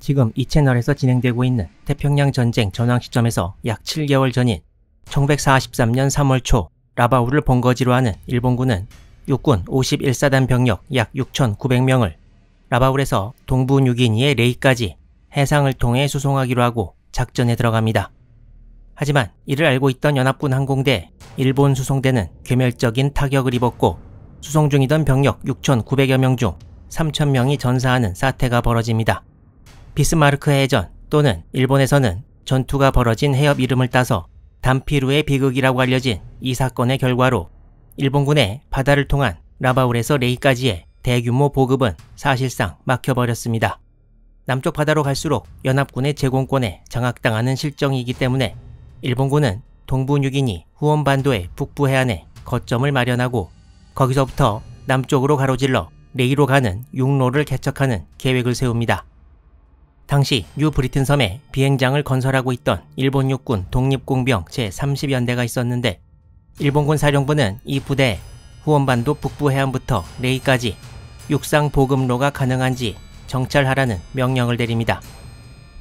지금 이 채널에서 진행되고 있는 태평양 전쟁 전황 시점에서 약 7개월 전인 1943년 3월 초 라바울을 본거지로 하는 일본군은 육군 51사단 병력 약 6,900명을 라바울에서 동부 뉴기니의 레이까지 해상을 통해 수송하기로 하고 작전에 들어갑니다. 하지만 이를 알고 있던 연합군 항공대 일본 수송대는 괴멸적인 타격을 입었고 수송 중이던 병력 6,900여 명 중 3,000명이 전사하는 사태가 벌어집니다. 비스마르크 해전 또는 일본에서는 전투가 벌어진 해협 이름을 따서 단피루의 비극이라고 알려진 이 사건의 결과로 일본군의 바다를 통한 라바울에서 레이까지의 대규모 보급은 사실상 막혀버렸습니다. 남쪽 바다로 갈수록 연합군의 제공권에 장악당하는 실정이기 때문에 일본군은 동부 뉴기니 후원반도의 북부 해안에 거점을 마련하고 거기서부터 남쪽으로 가로질러 레이로 가는 육로를 개척하는 계획을 세웁니다. 당시 뉴 브리튼 섬에 비행장을 건설하고 있던 일본 육군 독립공병 제30연대가 있었는데 일본군 사령부는 이 부대에 후원반도 북부 해안부터 레이까지 육상 보급로가 가능한지 정찰하라는 명령을 내립니다.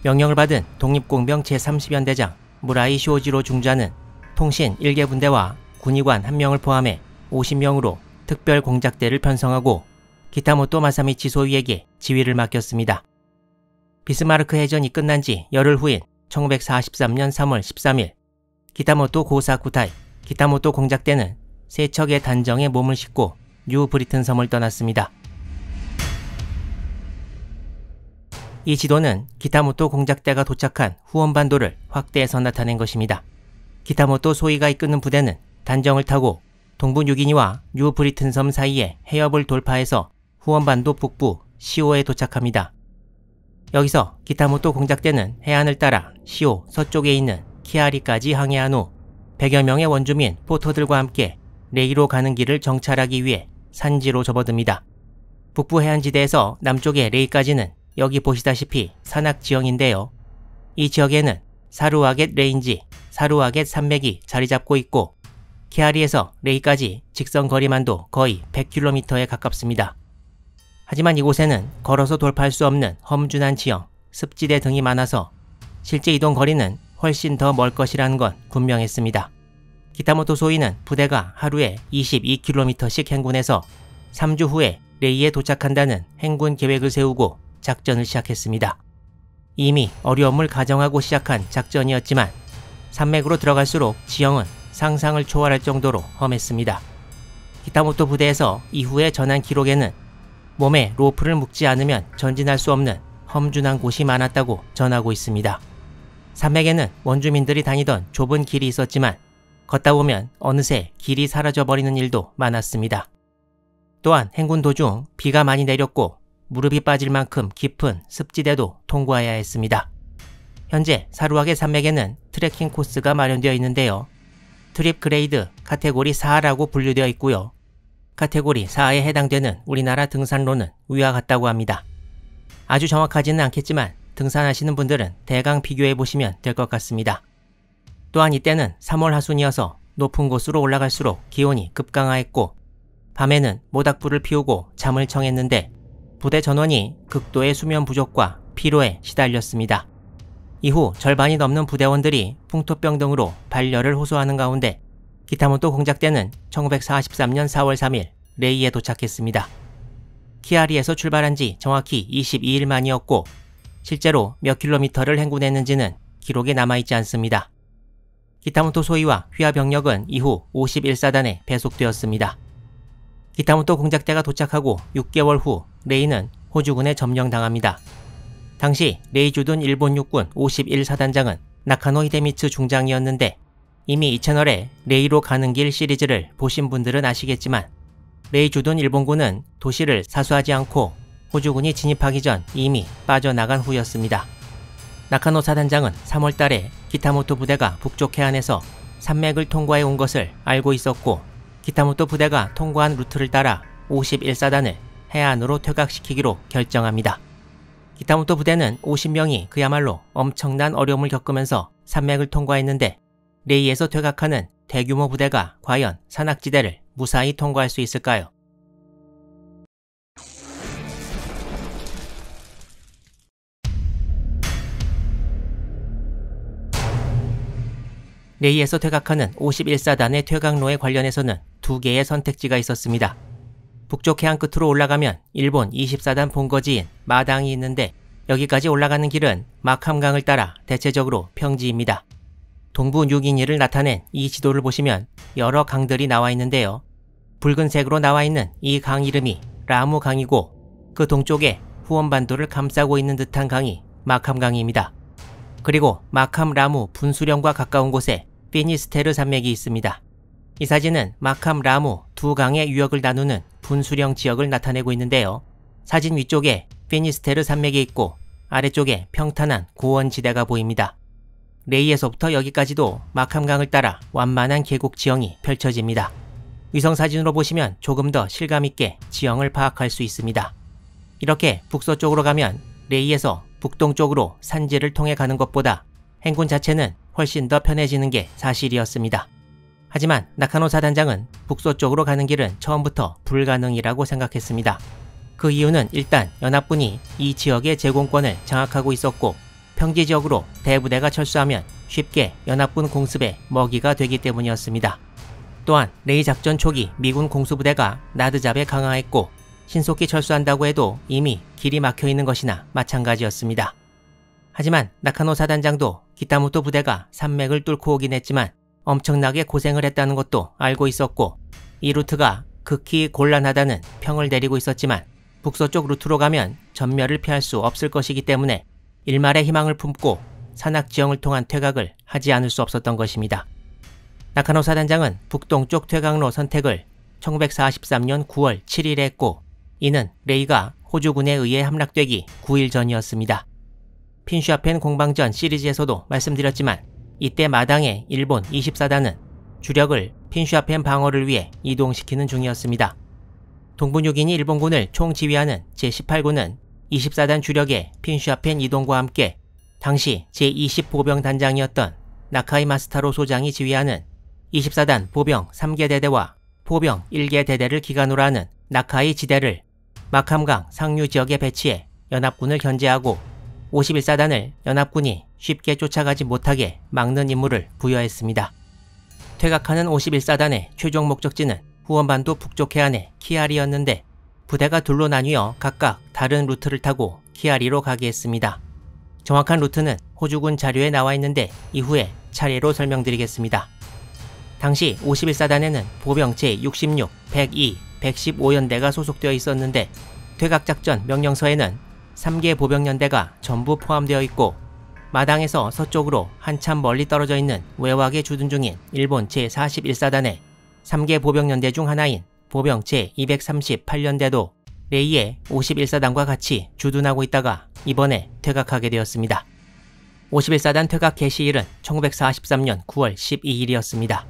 명령을 받은 독립공병 제30연대장 무라이 쇼지로 중좌는 통신 1개 분대와 군의관 1명을 포함해 50명으로 특별 공작대를 편성하고 기타모토 마사미치 소위에게 지휘를 맡겼습니다. 비스마르크 해전이 끝난 지 열흘 후인 1943년 3월 13일 기타모토 고사쿠타이, 기타모토 공작대는 세 척의 단정에 몸을 싣고 뉴 브리튼 섬을 떠났습니다. 이 지도는 기타모토 공작대가 도착한 후원반도를 확대해서 나타낸 것입니다. 기타모토 소위가 이끄는 부대는 단정을 타고 동부 뉴기니와 뉴 브리튼 섬 사이의 해협을 돌파해서 후원반도 북부 시오에 도착합니다. 여기서 기타모토 공작대는 해안을 따라 시오 서쪽에 있는 키아리까지 항해한 후 100여 명의 원주민 포터들과 함께 레이로 가는 길을 정찰하기 위해 산지로 접어듭니다. 북부 해안지대에서 남쪽의 레이까지는 여기 보시다시피 산악지형인데요. 이 지역에는 사루아겟 레인지, 사루아겟 산맥이 자리 잡고 있고 키아리에서 레이까지 직선 거리만도 거의 100km에 가깝습니다. 하지만 이곳에는 걸어서 돌파할 수 없는 험준한 지형, 습지대 등이 많아서 실제 이동 거리는 훨씬 더 멀 것이라는 건 분명했습니다. 기타모토 소위는 부대가 하루에 22km씩 행군해서 3주 후에 레이에 도착한다는 행군 계획을 세우고 작전을 시작했습니다. 이미 어려움을 가정하고 시작한 작전이었지만 산맥으로 들어갈수록 지형은 상상을 초월할 정도로 험했습니다. 기타모토 부대에서 이후에 전한 기록에는 몸에 로프를 묶지 않으면 전진할 수 없는 험준한 곳이 많았다고 전하고 있습니다. 산맥에는 원주민들이 다니던 좁은 길이 있었지만 걷다 보면 어느새 길이 사라져버리는 일도 많았습니다. 또한 행군 도중 비가 많이 내렸고 무릎이 빠질 만큼 깊은 습지대도 통과해야 했습니다. 현재 사루아겟 산맥에는 트레킹 코스가 마련되어 있는데요. 트립 그레이드 카테고리 4라고 분류되어 있고요. 카테고리 4에 해당되는 우리나라 등산로는 위와 같다고 합니다. 아주 정확하지는 않겠지만 등산하시는 분들은 대강 비교해보시면 될 것 같습니다. 또한 이때는 3월 하순이어서 높은 곳으로 올라갈수록 기온이 급강하했고 밤에는 모닥불을 피우고 잠을 청했는데 부대 전원이 극도의 수면 부족과 피로에 시달렸습니다. 이후 절반이 넘는 부대원들이 풍토병 등으로 발열을 호소하는 가운데 기타모토 공작대는 1943년 4월 3일 레이에 도착했습니다. 키아리에서 출발한 지 정확히 22일 만이었고 실제로 몇 킬로미터를 행군했는지는 기록에 남아있지 않습니다. 기타모토 소위와 휘하 병력은 이후 51사단에 배속되었습니다. 기타모토 공작대가 도착하고 6개월 후 레이는 호주군에 점령당합니다. 당시 레이 주둔 일본 육군 51사단장은 나카노 히데미츠 중장이었는데 이미 이 채널에 레이로 가는 길 시리즈를 보신 분들은 아시겠지만 레이 주둔 일본군은 도시를 사수하지 않고 호주군이 진입하기 전 이미 빠져나간 후였습니다. 나카노 사단장은 3월 달에 기타모토 부대가 북쪽 해안에서 산맥을 통과해 온 것을 알고 있었고 기타모토 부대가 통과한 루트를 따라 51사단을 해안으로 퇴각시키기로 결정합니다. 기타모토 부대는 50명이 그야말로 엄청난 어려움을 겪으면서 산맥을 통과했는데 레이에서 퇴각하는 대규모 부대가 과연 산악지대를 무사히 통과할 수 있을까요? 레이에서 퇴각하는 51사단의 퇴각로에 관련해서는 두 개의 선택지가 있었습니다. 북쪽 해안 끝으로 올라가면 일본 20사단 본거지인 마당이 있는데 여기까지 올라가는 길은 마캄강을 따라 대체적으로 평지입니다. 동부 뉴기니를 나타낸 이 지도를 보시면 여러 강들이 나와 있는데요. 붉은색으로 나와 있는 이 강 이름이 라무강이고 그 동쪽에 후원반도를 감싸고 있는 듯한 강이 마캄강입니다. 그리고 마캄라무 분수령과 가까운 곳에 피니스테르 산맥이 있습니다. 이 사진은 마캄라무 두 강의 유역을 나누는 분수령 지역을 나타내고 있는데요. 사진 위쪽에 피니스테르 산맥이 있고 아래쪽에 평탄한 고원지대가 보입니다. 레이에서부터 여기까지도 마캄강을 따라 완만한 계곡 지형이 펼쳐집니다. 위성사진으로 보시면 조금 더 실감있게 지형을 파악할 수 있습니다. 이렇게 북서쪽으로 가면 레이에서 북동쪽으로 산지를 통해 가는 것보다 행군 자체는 훨씬 더 편해지는 게 사실이었습니다. 하지만 나카노 사단장은 북서쪽으로 가는 길은 처음부터 불가능이라고 생각했습니다. 그 이유는 일단 연합군이 이 지역의 제공권을 장악하고 있었고 평지 지역으로 대부대가 철수하면 쉽게 연합군 공습의 먹이가 되기 때문이었습니다. 또한 레이 작전 초기 미군 공수부대가 나드잡에 강화했고 신속히 철수한다고 해도 이미 길이 막혀있는 것이나 마찬가지였습니다. 하지만 나카노 사단장도 기타모토 부대가 산맥을 뚫고 오긴 했지만 엄청나게 고생을 했다는 것도 알고 있었고 이 루트가 극히 곤란하다는 평을 내리고 있었지만 북서쪽 루트로 가면 전멸을 피할 수 없을 것이기 때문에 일말의 희망을 품고 산악지형을 통한 퇴각을 하지 않을 수 없었던 것입니다. 나카노 사단장은 북동쪽 퇴각로 선택을 1943년 9월 7일에 했고 이는 레이가 호주군에 의해 함락되기 9일 전이었습니다. 핀슈아펜 공방전 시리즈에서도 말씀드렸지만 이때 마당의 일본 24단은 주력을 핀슈아펜 방어를 위해 이동시키는 중이었습니다. 동부뉴기니 일본군을 총지휘하는 제18군은 24단 주력의 핀슈아펜 이동과 함께 당시 제20보병단장이었던 나카이 마스타로 소장이 지휘하는 24단 보병 3개 대대와 포병 1개 대대를 기관으로 하는 나카이 지대를 마캄강 상류 지역에 배치해 연합군을 견제하고 51사단을 연합군이 쉽게 쫓아가지 못하게 막는 임무를 부여했습니다. 퇴각하는 51사단의 최종 목적지는 후원반도 북쪽 해안의 키아리였는데 부대가 둘로 나뉘어 각각 다른 루트를 타고 키아리로 가게 했습니다. 정확한 루트는 호주군 자료에 나와 있는데 이후에 차례로 설명드리겠습니다. 당시 51사단에는 보병 제66, 102, 115연대가 소속되어 있었는데 퇴각작전 명령서에는 3개 보병연대가 전부 포함되어 있고 마당에서 서쪽으로 한참 멀리 떨어져 있는 외곽에 주둔 중인 일본 제41사단의 3개 보병연대 중 하나인 보병 제238연대도 레이의 51사단과 같이 주둔하고 있다가 이번에 퇴각하게 되었습니다. 51사단 퇴각 개시일은 1943년 9월 12일이었습니다.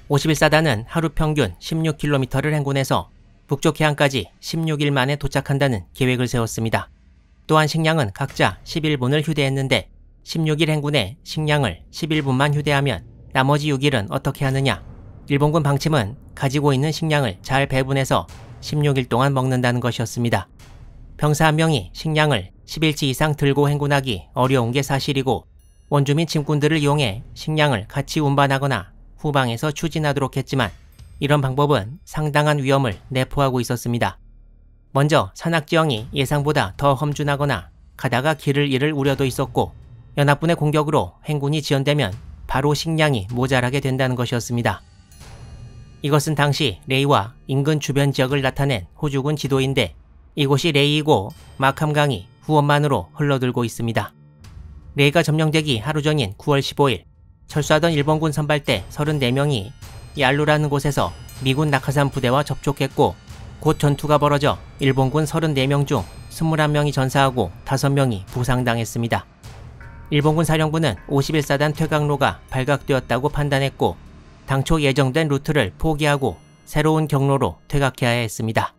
51사단은 하루 평균 16km를 행군해서 북쪽 해안까지 16일 만에 도착한다는 계획을 세웠습니다. 또한 식량은 각자 11분을 휴대했는데 16일 행군에 식량을 11분만 휴대하면 나머지 6일은 어떻게 하느냐? 일본군 방침은 가지고 있는 식량을 잘 배분해서 16일 동안 먹는다는 것이었습니다. 병사 한 명이 식량을 10일치 이상 들고 행군하기 어려운 게 사실이고 원주민 짐꾼들을 이용해 식량을 같이 운반하거나 후방에서 추진하도록 했지만 이런 방법은 상당한 위험을 내포하고 있었습니다. 먼저 산악지형이 예상보다 더 험준하거나 가다가 길을 잃을 우려도 있었고 연합군의 공격으로 행군이 지연되면 바로 식량이 모자라게 된다는 것이었습니다. 이것은 당시 레이와 인근 주변 지역을 나타낸 호주군 지도인데 이곳이 레이이고 마캄강이 후원만으로 흘러들고 있습니다. 레이가 점령되기 하루 전인 9월 15일 철수하던 일본군 선발대 34명이 얄루라는 곳에서 미군 낙하산 부대와 접촉했고 곧 전투가 벌어져 일본군 34명 중 21명이 전사하고 5명이 부상당했습니다. 일본군 사령부는 51사단 퇴각로가 발각되었다고 판단했고 당초 예정된 루트를 포기하고 새로운 경로로 퇴각해야 했습니다.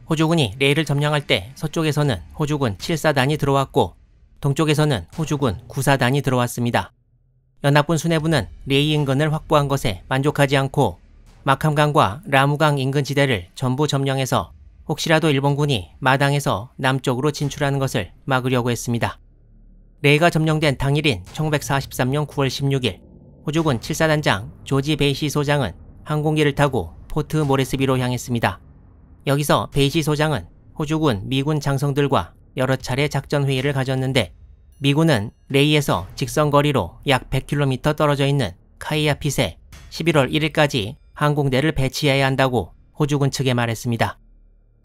호주군이 레이를 점령할 때 서쪽에서는 호주군 7사단이 들어왔고 동쪽에서는 호주군 9사단이 들어왔습니다. 연합군 수뇌부는 레이 인근을 확보한 것에 만족하지 않고 마캄강과 라무강 인근 지대를 전부 점령해서 혹시라도 일본군이 마당에서 남쪽으로 진출하는 것을 막으려고 했습니다. 레이가 점령된 당일인 1943년 9월 16일 호주군 7사단장 조지 베이시 소장은 항공기를 타고 포트 모레스비로 향했습니다. 여기서 베이시 소장은 호주군 미군 장성들과 여러 차례 작전 회의를 가졌는데 미군은 레이에서 직선거리로 약 100km 떨어져 있는 카이아핏에 11월 1일까지 항공대를 배치해야 한다고 호주군 측에 말했습니다.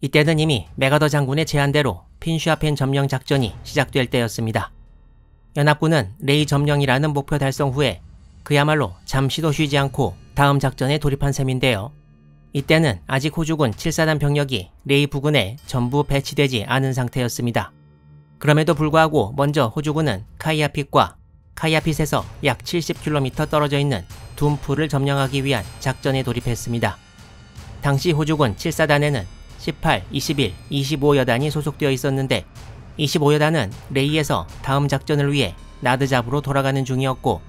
이때는 이미 메가더 장군의 제안대로 핀슈아펜 점령 작전이 시작될 때였습니다. 연합군은 레이 점령이라는 목표 달성 후에 그야말로 잠시도 쉬지 않고 다음 작전에 돌입한 셈인데요. 이때는 아직 호주군 7사단 병력이 레이 부근에 전부 배치되지 않은 상태였습니다. 그럼에도 불구하고 먼저 호주군은 카이아핏과 카이아핏에서 약 70km 떨어져 있는 둠프를 점령하기 위한 작전에 돌입했습니다. 당시 호주군 7사단에는 18, 21, 25여단이 소속되어 있었는데 25여단은 레이에서 다음 작전을 위해 나드잡으로 돌아가는 중이었고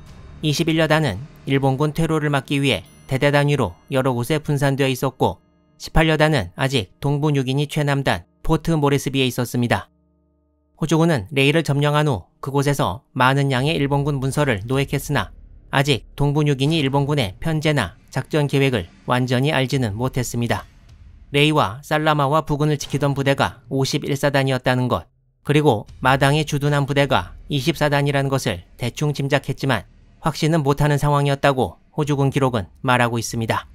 21여단은 일본군 퇴로를 막기 위해 대대 단위로 여러 곳에 분산되어 있었고 18여단은 아직 동부 뉴기니 최남단 포트 모레스비에 있었습니다. 호주군은 레이를 점령한 후 그곳에서 많은 양의 일본군 문서를 노획했으나 아직 동부 뉴기니 일본군의 편제나 작전 계획을 완전히 알지는 못했습니다. 레이와 살라마와 부근을 지키던 부대가 51사단이었다는 것, 그리고 마당에 주둔한 부대가 24단이라는 것을 대충 짐작했지만 확신은 못하는 상황이었다고 호주군 기록은 말하고 있습니다.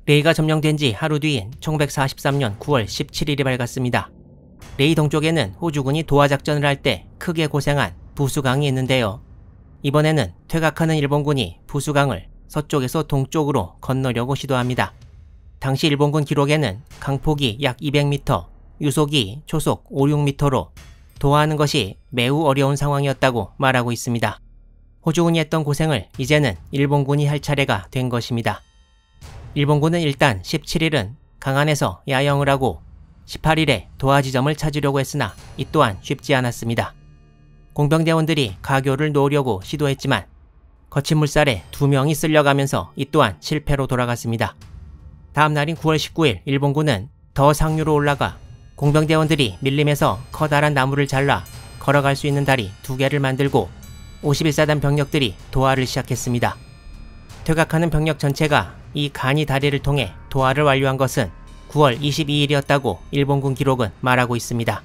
레이가 점령된 지 하루 뒤인 1943년 9월 17일이 밝았습니다. 레이 동쪽에는 호주군이 도하작전을 할 때 크게 고생한 부수강이 있는데요. 이번에는 퇴각하는 일본군이 부수강을 서쪽에서 동쪽으로 건너려고 시도합니다. 당시 일본군 기록에는 강폭이 약 200m, 유속이 초속 5, 6m로 도하하는 것이 매우 어려운 상황이었다고 말하고 있습니다. 호주군이 했던 고생을 이제는 일본군이 할 차례가 된 것입니다. 일본군은 일단 17일은 강안에서 야영을 하고 18일에 도하 지점을 찾으려고 했으나 이 또한 쉽지 않았습니다. 공병대원들이 가교를 놓으려고 시도했지만 거친 물살에 2명이 쓸려가면서 이 또한 실패로 돌아갔습니다. 다음 날인 9월 19일 일본군은 더 상류로 올라가 공병대원들이 밀림에서 커다란 나무를 잘라 걸어갈 수 있는 다리 2개를 만들고 51사단 병력들이 도하를 시작했습니다. 퇴각하는 병력 전체가 이 간이 다리를 통해 도하를 완료한 것은 9월 22일이었다고 일본군 기록은 말하고 있습니다.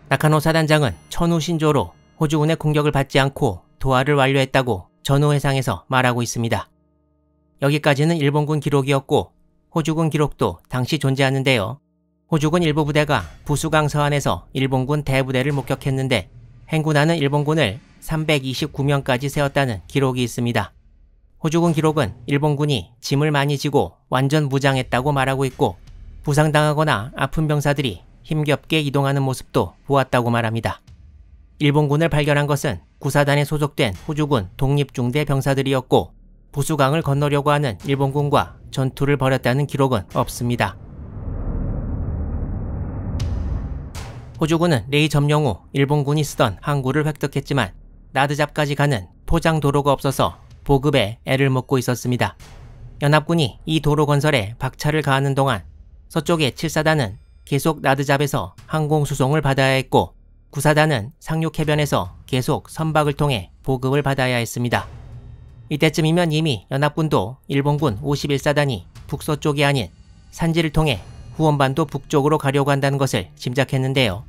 나카노 사단장은 천우 신조로 호주군의 공격을 받지 않고 도하를 완료했다고 전후회상에서 말하고 있습니다. 여기까지는 일본군 기록이었고 호주군 기록도 당시 존재하는데요. 호주군 일부 부대가 부수강 서안에서 일본군 대부대를 목격했는데 행군하는 일본군을 329명까지 세웠다는 기록이 있습니다. 호주군 기록은 일본군이 짐을 많이 지고 완전 무장했다고 말하고 있고 부상당하거나 아픈 병사들이 힘겹게 이동하는 모습도 보았다고 말합니다. 일본군을 발견한 것은 9사단에 소속된 호주군 독립중대 병사들이었고 부수강을 건너려고 하는 일본군과 전투를 벌였다는 기록은 없습니다. 호주군은 레이 점령 후 일본군이 쓰던 항구를 획득했지만 나드잡까지 가는 포장 도로가 없어서 보급에 애를 먹고 있었습니다. 연합군이 이 도로 건설에 박차를 가하는 동안 서쪽의 7사단은 계속 나드잡에서 항공수송을 받아야 했고 9사단은 상륙해변에서 계속 선박을 통해 보급을 받아야 했습니다. 이때쯤이면 이미 연합군도 일본군 51사단이 북서쪽이 아닌 산지를 통해 후원반도 북쪽으로 가려고 한다는 것을 짐작했는데요.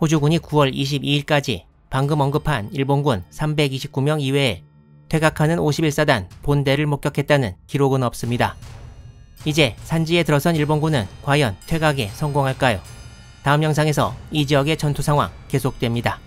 호주군이 9월 22일까지 방금 언급한 일본군 329명 이외에 퇴각하는 51사단 본대를 목격했다는 기록은 없습니다. 이제 산지에 들어선 일본군은 과연 퇴각에 성공할까요? 다음 영상에서 이 지역의 전투 상황 계속됩니다.